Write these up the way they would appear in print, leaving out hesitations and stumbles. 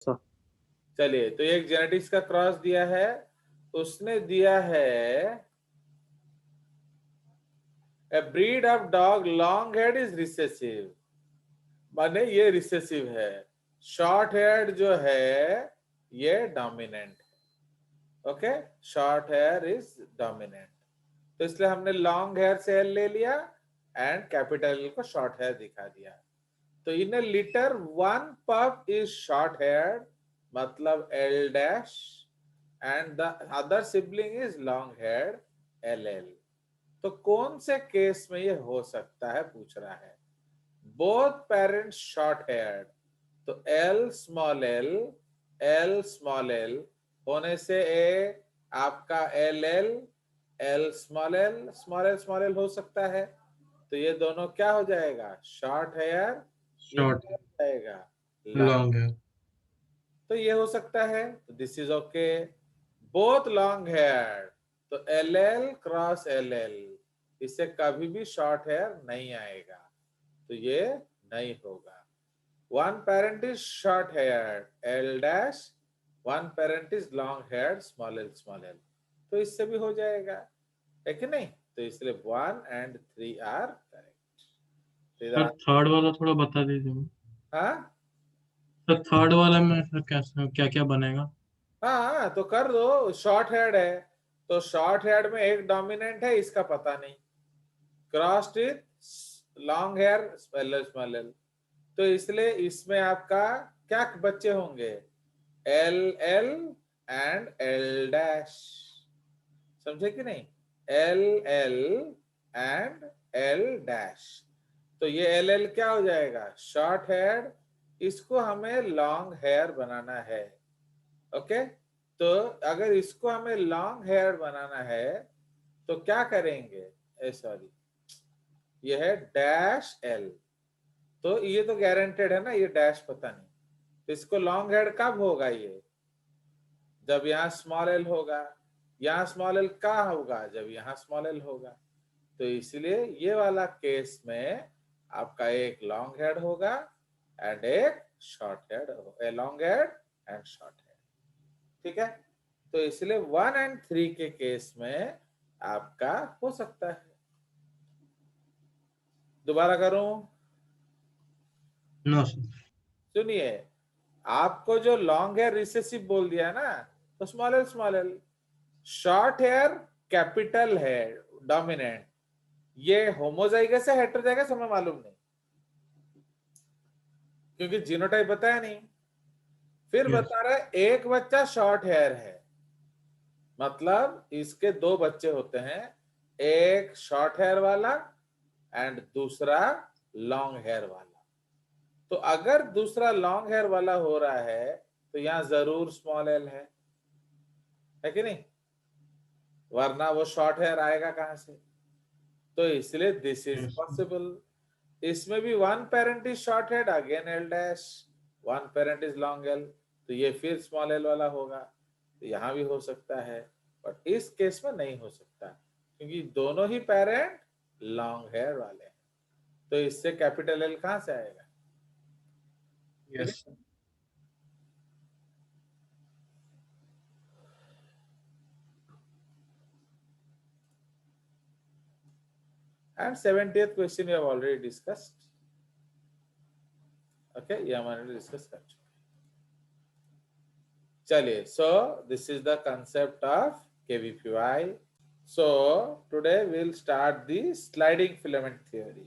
चलिए, तो एक जेनेटिक्स का क्रॉस दिया है, उसने दिया है a breed of dog long head is recessive, माने ये रिसेसिव है। शॉर्ट हेड जो है ये डोमिनेंट है। Okay, short here is dominant, तो इसलिए हमने लॉन्ग हेयर से एल ले लिया एंड कैपिटल एल को शॉर्ट हेयर दिखा दिया। तो इन ए लिटर वन पप इज शॉर्ट हेयर, मतलब L dash, and the other sibling is long here L L. तो कौन से केस में ये हो सकता है पूछ रहा है। बोथ पेरेंट्स शॉर्ट हेयर्ड, तो एल स्मॉल एल होने से ए आपका L L L small L हो सकता है। तो ये दोनों क्या हो जाएगा, शॉर्ट हेयर, ये शॉर्ट क्या हो जाएगा, लॉन्ग। लॉन्ग है। तो ये हो सकता है, तो this is okay. Both long hair, तो L L cross L L, इससे कभी भी शॉर्ट हेयर नहीं आएगा, तो ये नहीं होगा। One parent is short hair L dash, one parent is long hair small L, तो इससे भी हो जाएगा, है कि नहीं। तो इसलिए 1 and 3 are sir correct. Third वाला थोड़ा बता दीजिए। हाँ सर थर्ड वाला में सर कैसे क्या क्या बनेगा? हाँ, तो कर दो। शॉर्ट हेड है, तो शॉर्ट हेड में एक डोमिनेंट है, इसका पता नहीं, crossed with long hair small L, तो इसलिए इसमें आपका क्या बच्चे होंगे, L L and L dash, समझे कि नहीं, L L and L dash. तो ये एल एल क्या हो जाएगा, शॉर्ट हेयर, इसको हमें लॉन्ग हेयर बनाना है। ओके, तो अगर इसको हमें लॉन्ग हेयर बनाना है तो क्या करेंगे, सॉरी, ये है डैश एल, तो ये तो गारंटेड है ना, ये डैश पता नहीं, तो इसको लॉन्ग हेयर कब होगा, ये जब यहाँ स्मॉल एल होगा। यहाँ स्मॉल एल का होगा, जब यहाँ स्मॉल एल होगा। तो इसलिए ये वाला केस में आपका एक लॉन्ग हेड होगा एंड एक short head, long head and short head, ठीक है। तो इसलिए 1 and 3 के केस में आपका हो सकता है। दोबारा करूं, नो सर। सुनिए, आपको जो लॉन्ग हेयर रिसेसिव बोल दिया ना, तो small L, short hair capital है डोमिनेंट, ये होमोजाइगस है हेटेरोजाइगस हमें मालूम नहीं, क्योंकि जीनोटाइप बताया नहीं। फिर यस। बता रहा है एक बच्चा शॉर्ट हेयर है, मतलब इसके दो बच्चे होते हैं, एक शॉर्ट हेयर वाला एंड दूसरा लॉन्ग हेयर वाला। तो अगर दूसरा लॉन्ग हेयर वाला हो रहा है तो यहां जरूर स्मॉल एल है कि नहीं, वरना वो शॉर्ट हेयर आएगा कहां से। तो इसलिए दिस इज यस। पॉसिबल। इसमें भी one parent is short head, again L dash, one parent is long L, तो ये फिर स्मॉल एल वाला होगा, तो यहां भी हो सकता है, बट इस केस में नहीं हो सकता, क्योंकि दोनों ही पेरेंट लॉन्ग हेयर वाले हैं, तो इससे कैपिटल एल कहां से आएगा, ठीक है। Yes sir. And 70th question we have already discussed. Okay, ये हमारे डिस्कस कर चुके हैं। चलिए, so this is the concept of KVPY. So today we'll start the sliding filament theory.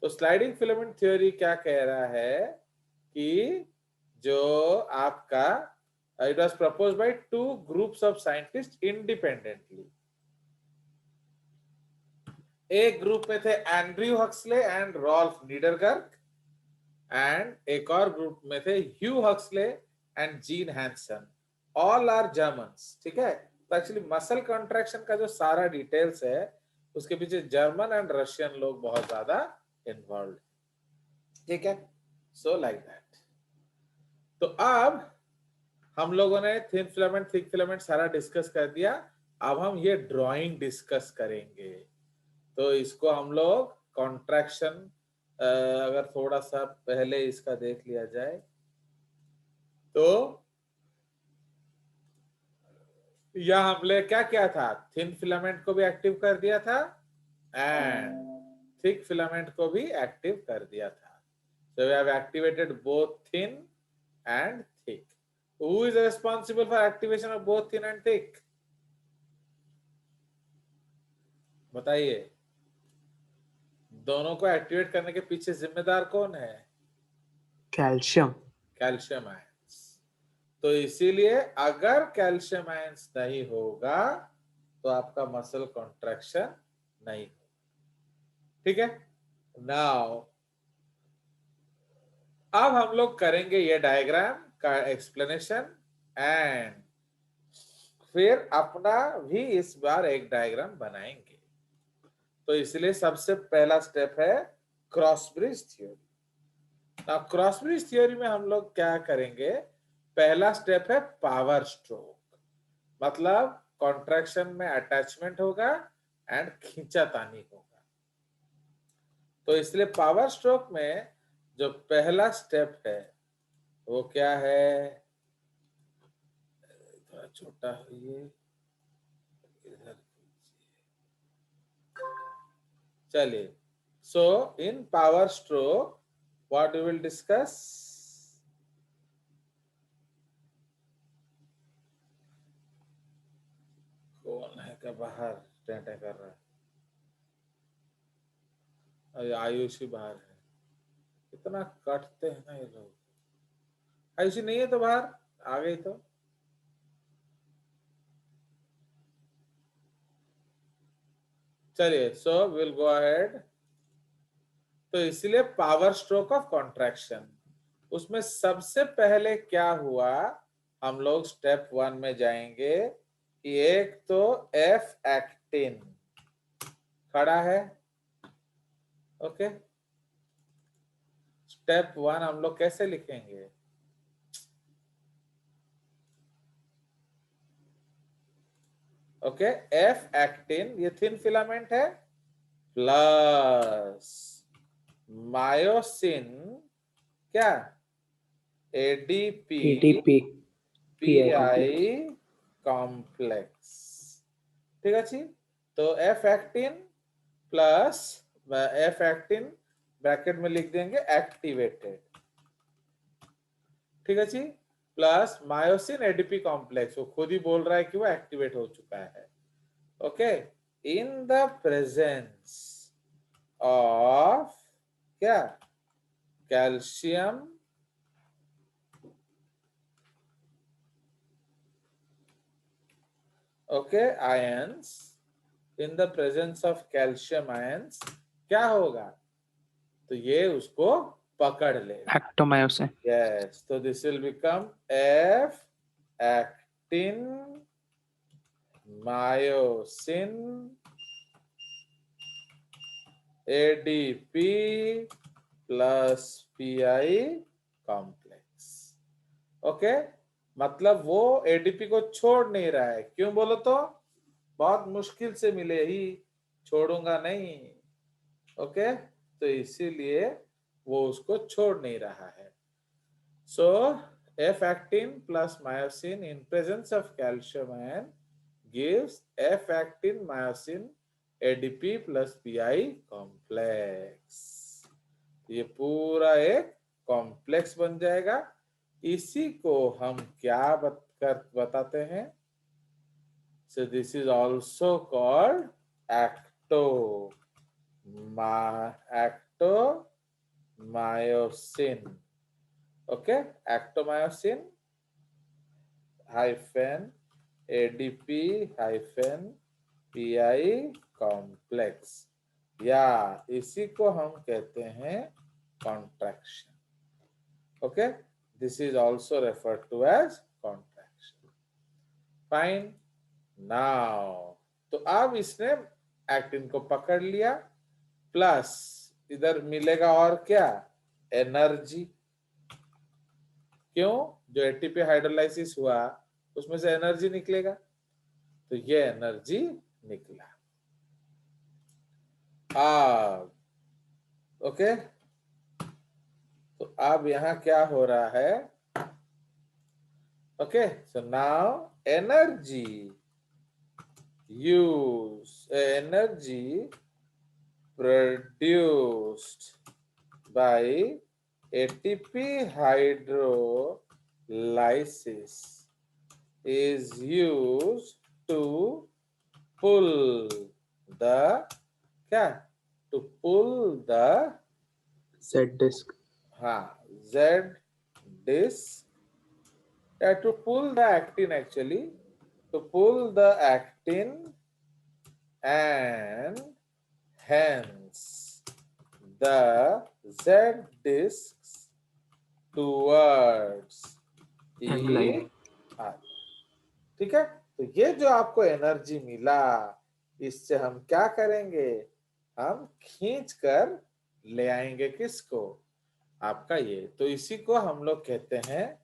तो स्लाइडिंग फिलामेंट थ्योरी क्या कह रहा है कि जो आपका it was proposed by two groups of scientist independently. एक ग्रुप में थे Andrew Huxley and Rolf Niedergerke, and एक और ग्रुप में थे Hugh Huxley and Jean Hanson, all are Germans, ठीक है। तो एक्चुअली मसल कॉन्ट्रैक्शन का जो सारा डिटेल्स है उसके पीछे जर्मन एंड रशियन लोग बहुत ज्यादा इन्वॉल्व, ठीक है। So like that. तो अब हम लोगों ने थिन फिलामेंट थिक फिलामेंट सारा डिस्कस कर दिया, अब हम ये ड्राइंग डिस्कस करेंगे। तो इसको हम लोग कॉन्ट्रैक्शन, अगर थोड़ा सा पहले इसका देख लिया जाए, तो यहाँ हमने क्या किया था, थिन फिलामेंट को भी एक्टिव कर दिया था एंड थिक फिलामेंट को भी एक्टिव कर दिया था. So we have activated both thin and thick. Who is responsible for activation of both thin and thick? बताइए, दोनों को एक्टिवेट करने के पीछे जिम्मेदार कौन है? कैल्शियम. Calcium ions. तो इसीलिए अगर कैल्शियम आयंस नहीं होगा तो आपका मसल कॉन्ट्रैक्शन नहीं होगा. ठीक है. नाउ अब हम लोग करेंगे ये डायग्राम का एक्सप्लेनेशन एंड फिर अपना भी इस बार एक डायग्राम बनाएंगे. तो इसलिए सबसे पहला स्टेप है क्रॉस ब्रिज थ्योरी. अब क्रॉस ब्रिज थ्योरी में हम लोग क्या करेंगे, पहला स्टेप है पावर स्ट्रोक. मतलब कॉन्ट्रैक्शन में अटैचमेंट होगा एंड खींचातानी होगा. तो इसलिए पावर स्ट्रोक में जो पहला स्टेप है वो क्या है, थोड़ा छोटा है ये, इधर चलिए. So in power stroke what we will discuss, कौन है का बाहर टेंटे कर रहा है, अरे आयुषी बाहर है. इतना कटते हैं ना ये लोग. आयुषी नहीं है तो बाहर आ गई. तो चलिए, सो विल गो अहेड. तो इसलिए पावर स्ट्रोक ऑफ कॉन्ट्रैक्शन, उसमें सबसे पहले क्या हुआ, हम लोग स्टेप 1 में जाएंगे. एक तो एफ एक्टिन खड़ा है. ओके. स्टेप 1 हम लोग कैसे लिखेंगे, ओके. एफ एक्टिन ये थिन फिलामेंट है प्लस मायोसिन क्या, एडीपी एडीपी पीआई कॉम्प्लेक्स. ठीक है. तो F actin plus F actin bracket में लिख देंगे एक्टिवेटेड. ठीक है. प्लस मायोसिन एडीपी कॉम्प्लेक्स, वो खुद ही बोल रहा है कि वो एक्टिवेट हो चुका है. Okay. In the presence of क्या, calcium okay ions, in the presence of calcium ions क्या होगा, तो ये उसको पकड़ लेगा. एक्टोमायोसिन. यस. तो this will become F actin myosin ADP plus Pi complex. Okay. मतलब वो एडीपी को छोड़ नहीं रहा है. क्यों बोलो तो, बहुत मुश्किल से मिले ही, छोड़ूंगा नहीं. ओके. तो इसीलिए वो उसको छोड़ नहीं रहा है. So F actin plus myosin in presence of calcium ion gives F actin myosin ADP plus Pi complex. ये पूरा एक कॉम्प्लेक्स बन जाएगा. इसी को हम क्या बताते हैं, so this is also called actomyosin. Okay, actomyosin hyphen ADP hyphen PI complex, या इसी को हम कहते हैं contraction. Okay. This is also referred to as contraction. Fine. Now तो अब इसने एक्टिन को पकड़ लिया, प्लस इधर मिलेगा और क्या, एनर्जी. क्यों, जो एटीपी हाइड्रोलाइसिस हुआ उसमें से एनर्जी निकलेगा. तो ये एनर्जी निकला. अब ओके. तो अब यहां क्या हो रहा है, Okay, so now energy produced by ATP hydrolysis is used to pull the क्या to pull the Z disk. Z disc to pull the actin actually to pull the actin and hence the Z discs towards M E line. ठीक है। तो ये जो आपको energy मिला इससे हम क्या करेंगे, हम खींच कर ले आएंगे किसको, आपका ये, तो इसी को हम लोग कहते हैं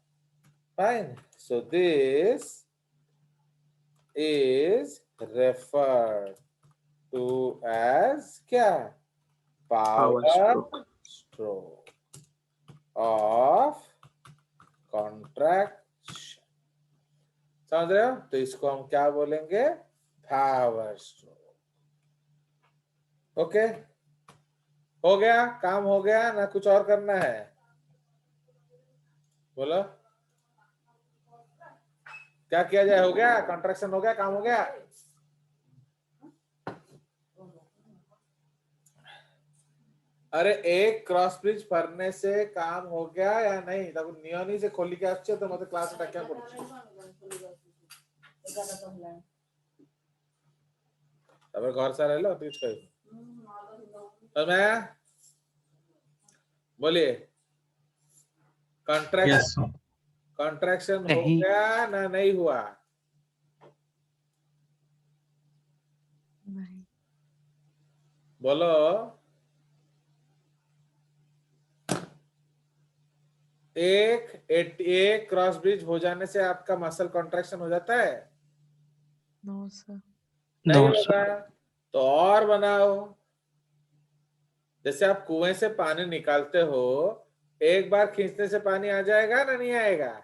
fine. So this is referred to as क्या, Power power stroke. Stroke of contraction. समझ रहे हो, तो इसको हम क्या बोलेंगे, पावर स्ट्रोक। ओके, हो गया, काम हो गया ना, कुछ और करना है, बोलो क्या किया जाए, हो गया, कॉन्ट्रैक्शन हो गया, काम हो गया। अरे एक क्रॉस ब्रिज भरने से काम हो गया या नहीं, तब नियोनी से खोली के आछे तो मते क्लास टा क्या पड़छ, तब घर से रहलो तो कुछ कहि तो मैं बोलिए, कॉन्ट्रैक्शन यस सर। कॉन्ट्रैक्शन हो नहीं। गया ना नहीं हुआ, नहीं। बोलो। एक क्रॉस ब्रिज हो जाने से आपका मसल कॉन्ट्रैक्शन हो जाता है, नो सर। नहीं No, होगा, तो और बनाओ। जैसे आप कुएं से पानी निकालते हो, एक बार खींचने से पानी आ जाएगा ना नहीं आएगा,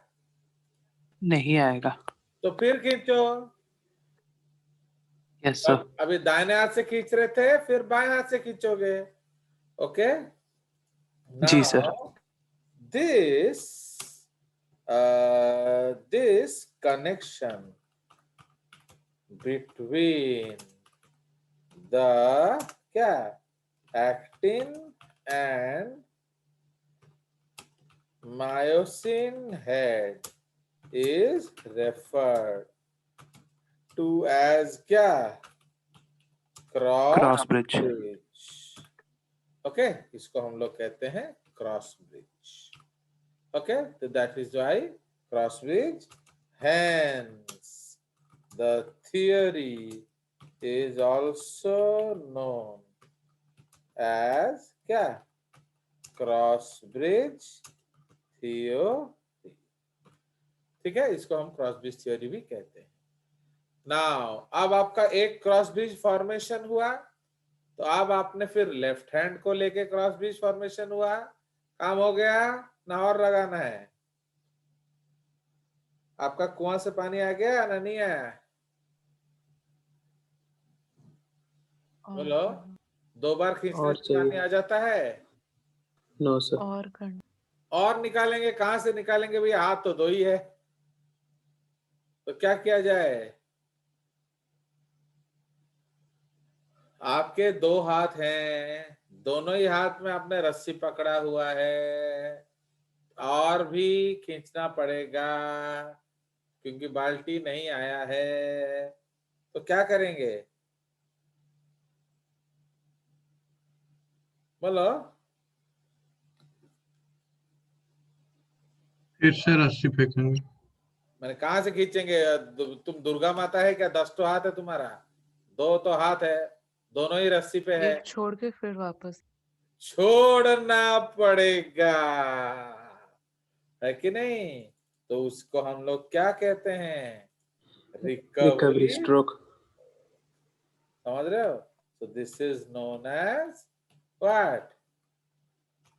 नहीं आएगा। तो फिर खींचो। Yes sir. अभी दाहिने हाथ से खींच रहे थे, फिर बाएं हाथ से खींचोगे। ओके, जी sir. Now this connection between the क्या actin and myosin head is referred to as क्या, Cross bridge. ओके, इसको हम लोग कहते हैं क्रॉस ब्रिज। ओके, तो that is why cross bridge, hence the theory is also known as क्या, cross bridge theory. ठीक है, इसको हम क्रॉस ब्रिज थ्योरी भी कहते हैं। नाउ अब आपका एक क्रॉस ब्रिज फॉर्मेशन हुआ, तो अब आपने फिर लेफ्ट हैंड को लेके क्रॉस ब्रिज फॉर्मेशन हुआ, काम हो गया ना, और लगाना है। आपका कुआं से पानी आ गया ना नहीं आया, बोलो। दो बार खींचने और से पानी चाहिए। आ जाता है, No sir. और करना। और निकालेंगे, कहां से निकालेंगे भैया, हाथ तो दो ही है, तो क्या किया जाए, आपके दो हाथ हैं, दोनों ही हाथ में आपने रस्सी पकड़ा हुआ है, और भी खींचना पड़ेगा क्योंकि बाल्टी नहीं आया है, तो क्या करेंगे, बोलो। फिर से रस्सी फेंकेंगे। मैंने कहां से खींचेंगे, तुम दुर्गा माता है क्या, 10 तो हाथ है तुम्हारा, 2 तो हाथ है, दोनों ही रस्सी पे है, एक छोड़ के फिर वापस। छोड़ना पड़ेगा, है कि नहीं, तो उसको हम लोग क्या कहते हैं, Recovery रिकवरी। stroke. समझ रहे हो, so this is known as what,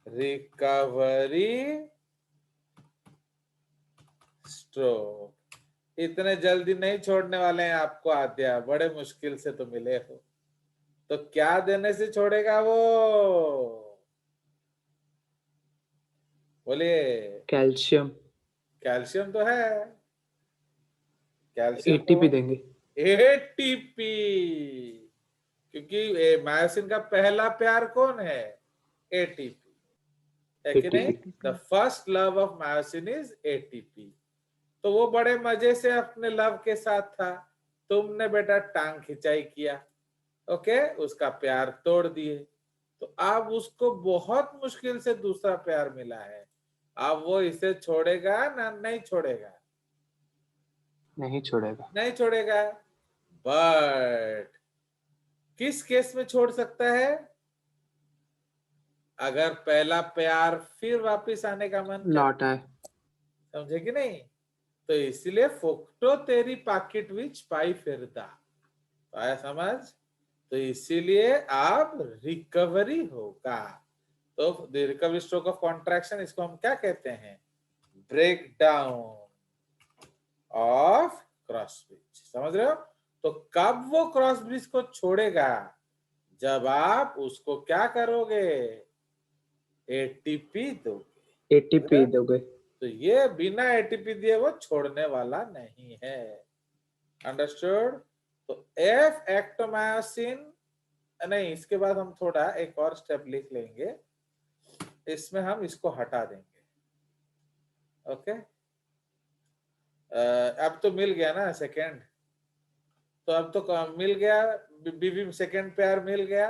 recovery stroke. इतने जल्दी नहीं छोड़ने वाले हैं आपको आद्या, बड़े मुश्किल से तो मिले हो। तो क्या देने से छोड़ेगा वो, बोलिए। कैल्शियम। कैल्शियम तो है, कैल्शियम एटीपी तो देंगे। एटीपी, क्योंकि मायोसिन का पहला प्यार कौन है, एटीपी, है कि नहीं। ATP. The first love of myosin is ATP. तो वो बड़े मजे से अपने लव के साथ था, तुमने बेटा टांग खिंचाई किया, ओके, उसका प्यार तोड़ दिए। तो अब उसको बहुत मुश्किल से दूसरा प्यार मिला है, अब वो इसे छोड़ेगा ना नहीं छोड़ेगा, नहीं छोड़ेगा। नहीं छोड़ेगा। बट किस केस में छोड़ सकता है, अगर पहला प्यार फिर वापस आने का मन कर, लौट आए। समझे कि नहीं। तो इसलिए फोक्टो तेरी पाकिट विच पाई फिरदा, तो आया समझ। तो इसीलिए अब रिकवरी होगा। तो the recovery stroke of contraction, इसको हम क्या कहते हैं, break down of cross bridge, समझ रहे हो। तो कब वो क्रॉस ब्रिज को छोड़ेगा, जब आप उसको क्या करोगे, एटीपी दोगे। एटीपी दोगे। तो ये बिना एटीपी दिए वो छोड़ने वाला नहीं है, अंडरस्टूड। तो एफ एक्टोमायोसिन, नहीं इसके बाद हम थोड़ा एक और स्टेप लिख लेंगे, इसमें हम इसको हटा देंगे, ओके। अब तो मिल गया ना सेकंड, तो अब तो मिल गया, बीबी सेकंड प्यार मिल गया,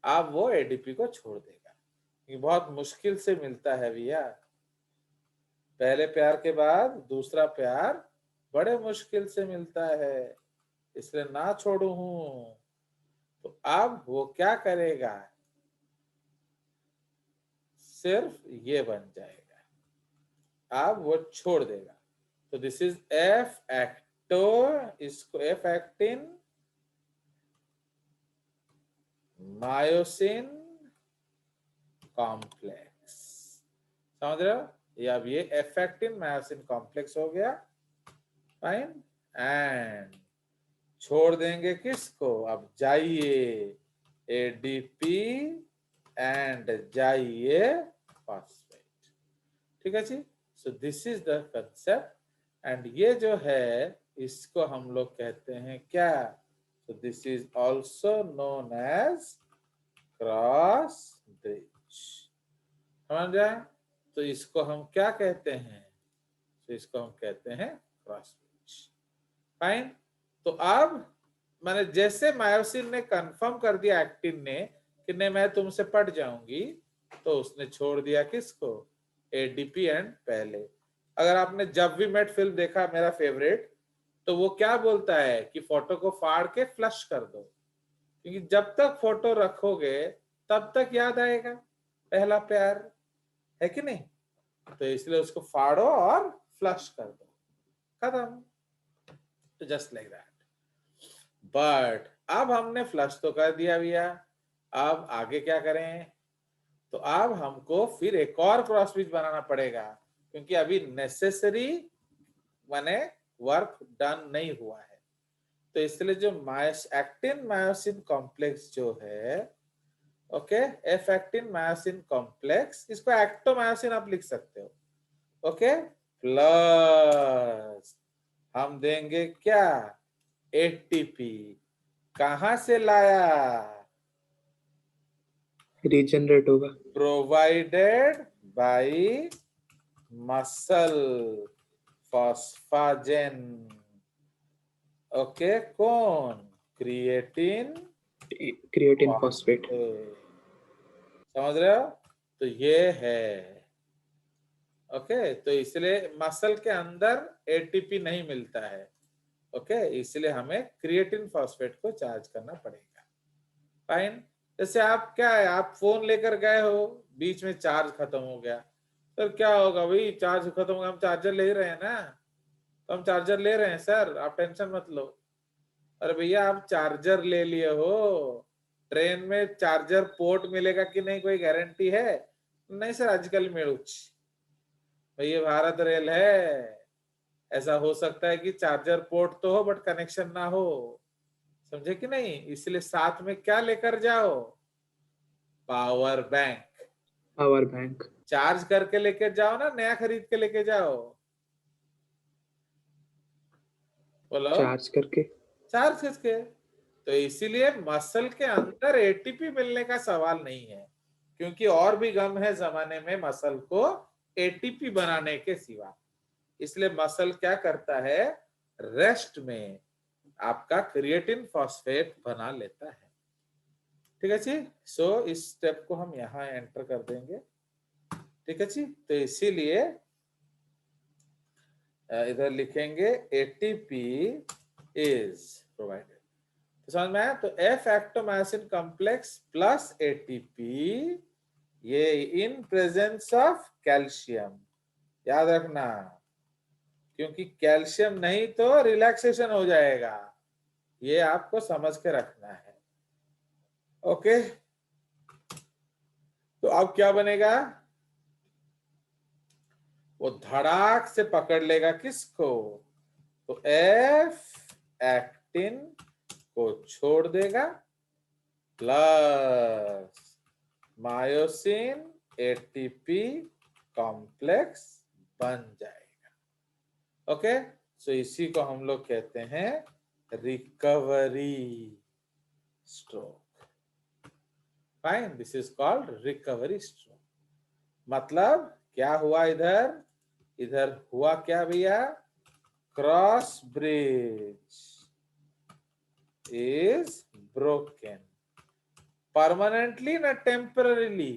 अब वो एडीपी को छोड़ देगा। ये बहुत मुश्किल से मिलता है भैया, पहले प्यार के बाद दूसरा प्यार बड़े मुश्किल से मिलता है, इसलिए ना छोड़ू हूं। तो अब वो क्या करेगा, सिर्फ ये बन जाएगा, अब वो छोड़ देगा। तो दिस इज एफ एक्टो, इसको एफ एक्टिन मायोसिन कॉम्प्लेक्स, समझ रहे हो। ये अब ये एफ एक्टिन मायोसिन कॉम्प्लेक्स हो गया, फाइन। एंड छोड़ देंगे किसको, अब जाइए एडीपी एंड जाइए फॉस्फेट, ठीक है जी। So this is the concept, and ये जो है इसको हम लोग कहते हैं क्या, so this is also known as cross bridge, समझ जाए। तो इसको हम क्या कहते हैं, तो इसको हम कहते हैं क्रॉस ब्रिज, फाइन। तो अब मैंने जैसे मायोसिन ने कंफर्म कर दिया एक्टिन ने कि नहीं मैं तुमसे पट जाऊंगी, तो उसने छोड़ दिया किसको, एडीपी एंड पहले। अगर आपने जब वी मेट फिल्म देखा, मेरा फेवरेट, तो वो क्या बोलता है कि फोटो को फाड़ के फ्लश कर दो, क्योंकि जब तक फोटो रखोगे तब तक याद आएगा पहला प्यार, है कि नहीं। तो इसलिए उसको फाड़ो और फ्लश कर दो, खत्म। तो जस्ट लाइक दैट। बट अब हमने फ्लश तो कर दिया भैया, अब आगे क्या करें, तो अब हमको फिर एक और क्रॉस ब्रिज बनाना पड़ेगा, क्योंकि अभी नेसेसरी माने वर्क डन नहीं हुआ है। तो इसलिए जो एक्टिन मायोसिन कॉम्प्लेक्स जो है, okay, F actin myosin complex, इसको एक्टोमायोसिन आप लिख सकते हो, ओके, प्लस हम देंगे क्या, एटीपी। कहां से लाया, रीजनरेट होगा। प्रोवाइडेड बाय मसल फॉस्फाजेन, ओके, कौन, क्रिएटिन क्रिएटिन फॉस्फेट। समझ रहे हो। तो ये है, ओके। तो इसलिए मसल के अंदर एटीपी नहीं मिलता है, ओके, इसलिए हमें क्रिएटिन फॉस्फेट को चार्ज करना पड़ेगा, फाइन। जैसे आप क्या है, आप फोन लेकर गए हो, बीच में चार्ज खत्म हो गया, तो क्या होगा भाई, चार्ज खत्म हो गया, हम चार्जर ले रहे हैं ना, तो हम चार्जर ले रहे हैं सर, आप टेंशन मत लो। अरे भैया आप चार्जर ले लिए हो, ट्रेन में चार्जर पोर्ट मिलेगा कि नहीं कोई गारंटी है, नहीं सर आजकल मिळूच, भैया भारत रेल है, ऐसा हो सकता है कि चार्जर पोर्ट तो हो बट कनेक्शन ना हो, समझे कि नहीं? इसलिए साथ में क्या लेकर जाओ? Power bank. Power bank. Charge करके लेके जाओ ना, नया खरीद के लेके जाओ? बोलो। चार्ज करके। चार्ज करके। तो इसीलिए मसल के अंदर एटीपी मिलने का सवाल नहीं है, क्योंकि और भी गम है जमाने में मसल को एटीपी बनाने के सिवा। इसलिए मसल क्या करता है, रेस्ट में आपका क्रिएटिन फॉस्फेट बना लेता है। ठीक है जी। सो इस स्टेप को हम यहां एंटर कर देंगे। ठीक है जी। तो इसीलिए इधर लिखेंगे एटीपी इज प्रोवाइडेड। तो समझ में आया? तो एफ एक्टोमायोसिन कॉम्प्लेक्स प्लस एटीपी, ये इन प्रेजेंस ऑफ कैल्शियम, याद रखना, क्योंकि कैल्शियम नहीं तो रिलैक्सेशन हो जाएगा, ये आपको समझ के रखना है। ओके। तो अब क्या बनेगा? वो धड़ाक से पकड़ लेगा किसको? तो एफ एक्टिन को छोड़ देगा, प्लस मायोसिन एटीपी कॉम्प्लेक्स बन जाएगा। ओके। सो इसी को हम लोग कहते हैं recovery stroke. Fine, this is called recovery stroke. मतलब क्या हुआ इधर? इधर हुआ क्या भैया? Cross bridge is broken permanently ना temporarily?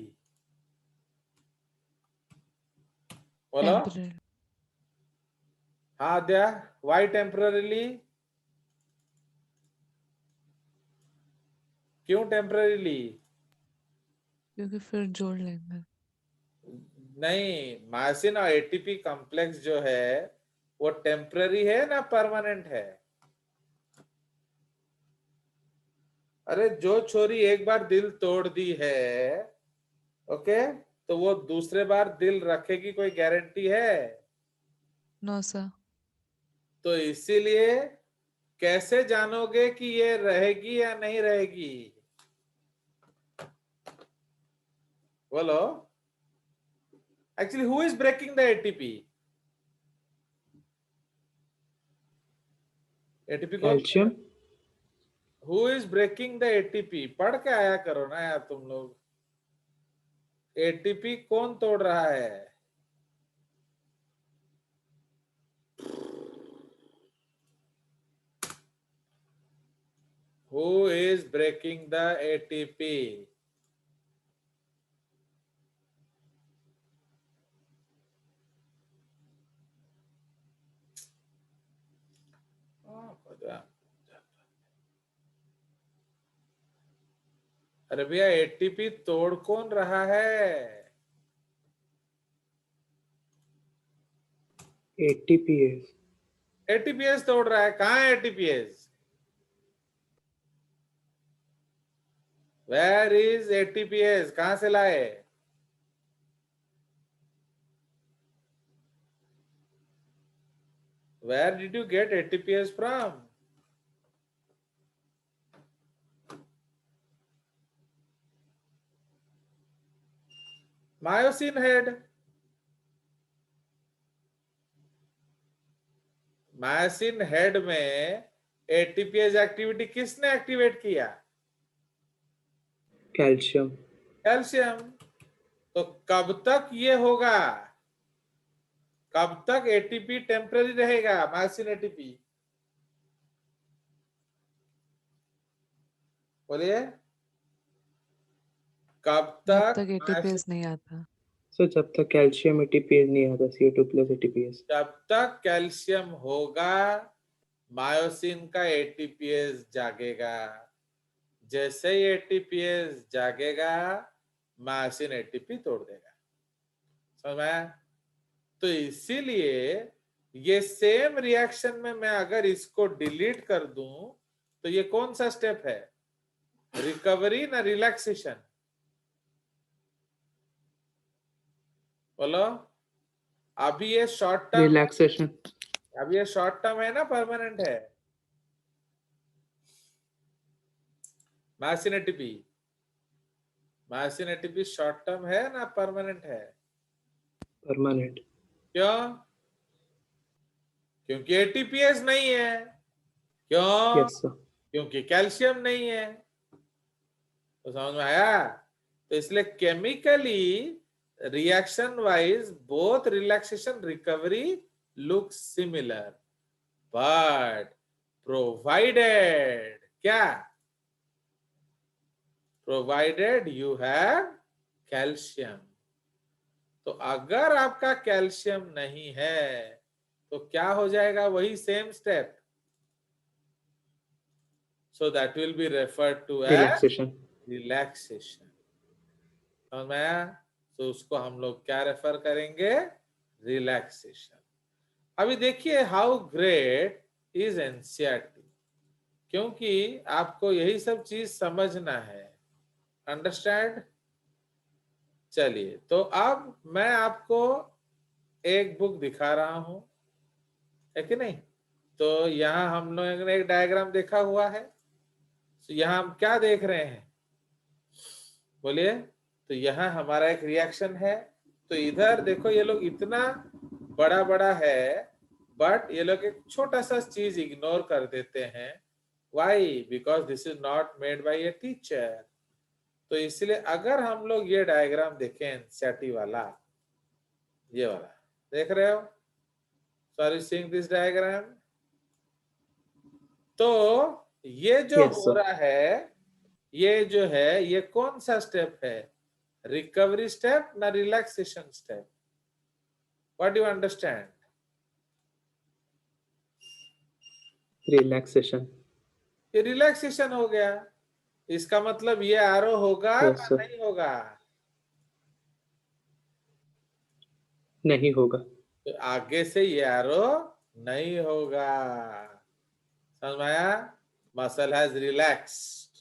बोलो। Temporary. हाँ दिया। why temporarily? क्यों temporarily? क्योंकि फिर जोड़ लेंगे। नहीं, मायोसिन और एटीपी कॉम्प्लेक्स जो है वो टेम्पररी है ना परमानेंट है? अरे जो छोरी एक बार दिल तोड़ दी है, ओके, तो वो दूसरे बार दिल रखेगी, कोई गारंटी है? No sir. तो इसीलिए कैसे जानोगे कि ये रहेगी या नहीं रहेगी? बोलो। Actually who is breaking the ATP? ATP को calcium. Who is breaking the ATP? पढ़ के आया करो ना यार तुम लोग। एटीपी कौन तोड़ रहा है? Who is breaking the ATP? अरे भैया एटीपी तोड़ कौन रहा है? एटीपीएस। एटीपीएस तोड़ रहा है। कहाँ है एटीपीएस? Where is ATPase? कहां से लाए? Where did you get ATPase from? Myosin head. Myosin head में एटीपीएस एक्टिविटी किसने एक्टिवेट किया? कैल्शियम। कैल्शियम। तो कब तक ये होगा? कब तक एटीपी टेम्पररी रहेगा? मायोसिन एटीपी बोलिए। कब जब तक तक एटीपीएस नहीं आता। सो जब तक कैल्शियम एटीपीएस नहीं आता, CO2 प्लस एटीपीएस। जब तक कैल्शियम होगा मायोसिन का एटीपीएस जागेगा। जैसे ही एटीपीएस जागेगा मायोसिन एटीपी तोड़ देगा। समझ में आया? तो इसीलिए ये सेम रिएक्शन में मैं अगर इसको डिलीट कर दूं तो ये कौन सा स्टेप है? रिकवरी ना रिलैक्सेशन? बोलो। अभी ये शॉर्ट टर्म रिलैक्सेशन। अब ये शॉर्ट टर्म है ना परमानेंट है? Myosin ATP, myosin ATP short term है ना परमानेंट है? परमानेंट। क्यों? क्योंकि एटीपीएस नहीं है। क्यों? Yes sir. क्योंकि कैल्शियम नहीं है। तो समझ में आया? तो इसलिए chemically reaction wise both relaxation recovery look similar, but provided क्या? Provided you have calcium. तो अगर आपका कैल्शियम नहीं है तो क्या हो जाएगा? वही same step. So that will be referred to as relaxation. Relaxation. समझ में आया? तो उसको हम लोग क्या रेफर करेंगे? रिलैक्सेशन। अभी देखिए हाउ ग्रेट इज एनसीईआरटी, क्योंकि आपको यही सब चीज समझना है। अंडरस्टैंड? चलिए, तो अब मैं आपको एक बुक दिखा रहा हूं, है कि नहीं? तो यहाँ हम लोगों ने एक डायग्राम देखा हुआ है। तो यहाँ हम क्या देख रहे हैं? बोलिए। तो यहाँ हमारा एक रिएक्शन है। तो इधर देखो, ये लोग इतना बड़ा बड़ा है, बट ये लोग एक छोटा सा चीज इग्नोर कर देते हैं। Why? Because this is not made by a teacher. तो इसलिए अगर हम लोग ये डायग्राम देखें एनसीईआरटी वाला, ये वाला देख रहे हो? Sorry, seeing this diagram. तो ये जो यस हो सर। रहा है, ये जो है, ये कौन सा स्टेप है? रिकवरी स्टेप ना relaxation step? What do you understand? Relaxation. ये रिलैक्सेशन हो गया। इसका मतलब ये एरो होगा यस ना सर। नहीं होगा? नहीं होगा। तो आगे से ये एरो नहीं होगा। समझ में आया? Muscle has relaxed.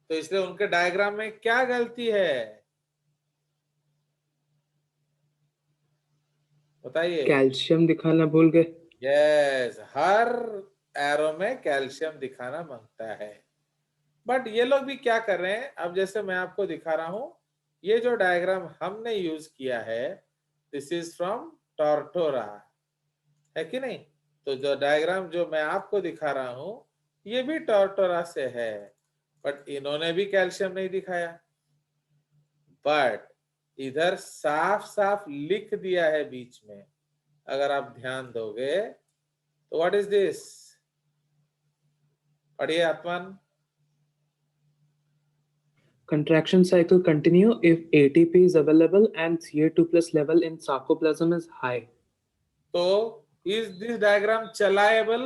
तो इसलिए उनके डायग्राम में क्या गलती है बताइए? कैल्शियम दिखाना भूल गए। यस, हर एरो में कैल्शियम दिखाना मांगता है। बट ये लोग भी क्या कर रहे हैं? अब जैसे मैं आपको दिखा रहा हूं, ये जो डायग्राम हमने यूज किया है, दिस इज फ्रॉम टॉर्टोरा, है कि नहीं? तो जो डायग्राम जो मैं आपको दिखा रहा हूं, ये भी टॉर्टोरा से है, बट इन्होंने भी कैल्शियम नहीं दिखाया। बट इधर साफ साफ लिख दिया है बीच में, अगर आप ध्यान दोगे तो। What is this? पढ़िए आत्मान। Contraction cycle continue if ATP is available and Ca2 plus level in sarcoplasm is high. तो इज दिस डायग्राम चलाएबल?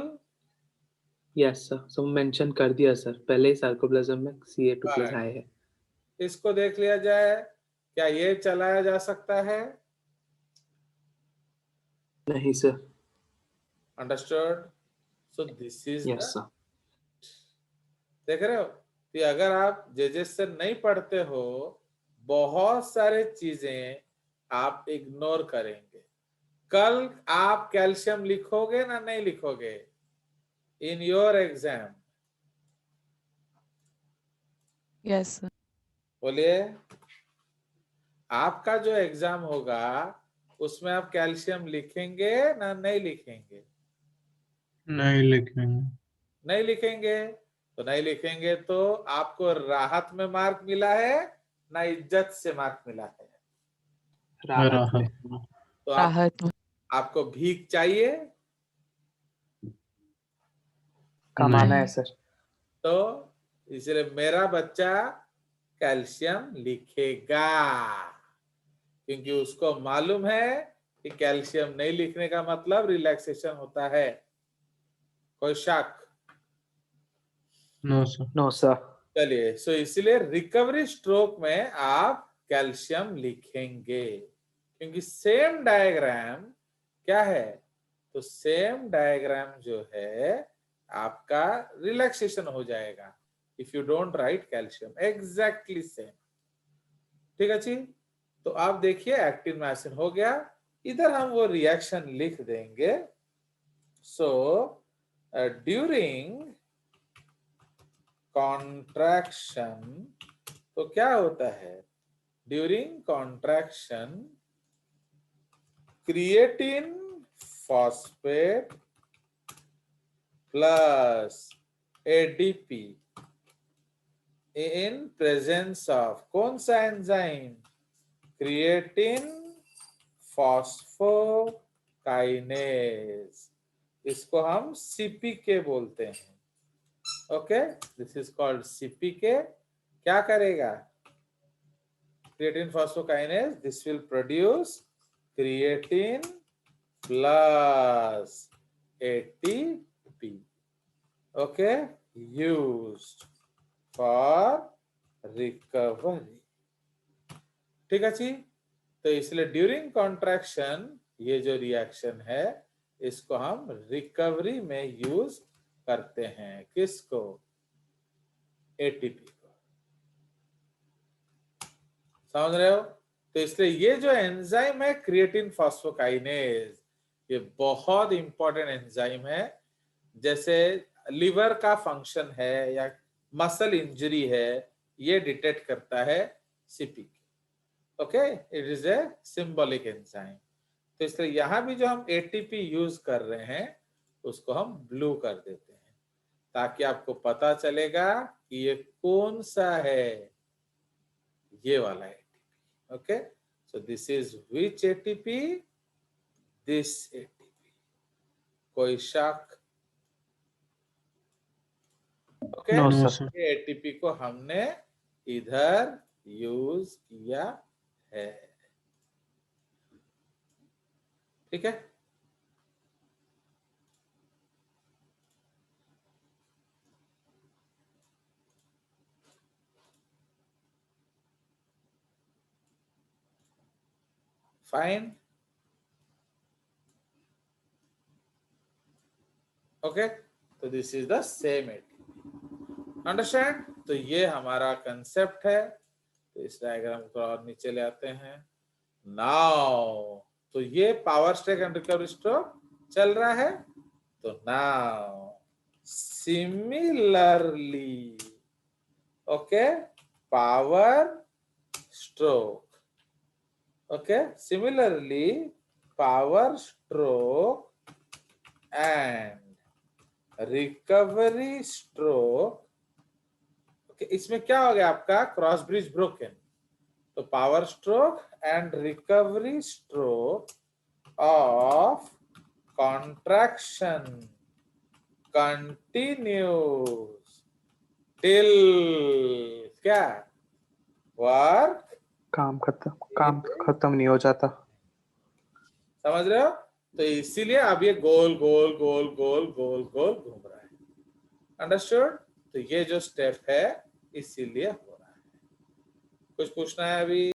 यस सर, सो मेंशन कर दिया सर, पहले ही सार्कोप्लाज्म में Ca2 प्लस Right. हाई है। इसको देख लिया जाए, क्या ये चलाया जा सकता है? नहीं sir. Understood? So this is yes the, sir. देख रहे हो कि अगर आप जेजेस से नहीं पढ़ते हो, बहुत सारे चीजें आप इग्नोर करेंगे। कल आप कैल्शियम लिखोगे ना नहीं लिखोगे in your exam? Yes sir. बोलिए। आपका जो एग्जाम होगा उसमें आप कैल्शियम लिखेंगे ना नहीं लिखेंगे? नहीं लिखेंगे। नहीं लिखेंगे। तो नहीं लिखेंगे तो आपको राहत में मार्क मिला है ना इज्जत से मार्क मिला है? राहत में। राहत। तो राहत में। आपको भीख चाहिए? कमाना है नहीं। सर। तो इसलिए मेरा बच्चा कैल्शियम लिखेगा, क्योंकि उसको मालूम है कि कैल्शियम नहीं लिखने का मतलब रिलैक्सेशन होता है। कोई शक? No sir. No sir. चलिए, सो इसलिए रिकवरी स्ट्रोक में आप कैल्शियम लिखेंगे, क्योंकि सेम डायग्राम क्या है? तो सेम डायग्राम जो है आपका रिलैक्सेशन हो जाएगा if you don't write calcium, exactly same. ठीक है जी? तो आप देखिए एक्टिन मायोसिन हो गया। इधर हम वो रिएक्शन लिख देंगे। So during contraction, तो क्या होता है? During contraction, creatine phosphate plus ADP in presence of कौन सा एंजाइम? क्रिएटिन फॉस्फोकाइनेज, इसको हम CPK बोलते हैं. Okay, this is called CPK. क्या करेगा? Creatine phosphokinase, this will produce creatine plus ATP. Okay, used for recovery. ठीक है जी. तो इसलिए ड्यूरिंग कॉन्ट्रैक्शन ये जो रिएक्शन है इसको हम रिकवरी में यूज करते हैं. किसको? ATP को. समझ रहे हो? तो इसलिए ये जो एंजाइम है क्रिएटिन फॉस्फोकाइनेज, ये बहुत इंपॉर्टेंट एंजाइम है. जैसे लिवर का फंक्शन है या मसल इंजरी है, ये डिटेक्ट करता है CPK. Okay, it is a symbolic enzyme. तो इसलिए यहां भी जो हम ATP यूज कर रहे हैं उसको हम ब्लू कर देते हैं ताकि आपको पता चलेगा कि ये कौन सा है. ये वाला ATP. Okay, so this is which ATP? This ATP. कोई शक? Okay, No, sir. ये ATP को हमने इधर यूज किया है. ठीक है. फाइन. ओके, तो this is the same ATP. Understand? तो ये हमारा कंसेप्ट है. तो इस डायग्राम को और नीचे ले आते हैं. नाउ तो ये power stroke and recovery stroke चल रहा है. तो now similarly, okay, power stroke. Okay, similarly power stroke and recovery stroke. Okay, इसमें क्या हो गया आपका? Cross bridge broken. तो power stroke and recovery stroke of contraction continues till क्या? वर्क काम खत्म नहीं हो जाता. समझ रहे हो? तो इसीलिए अब ये गोल गोल गोल गोल गोल गोल घूम रहा है. अंडरस्टूड? तो ये जो स्टेप है इसीलिए हो रहा है. कुछ पूछना है अभी?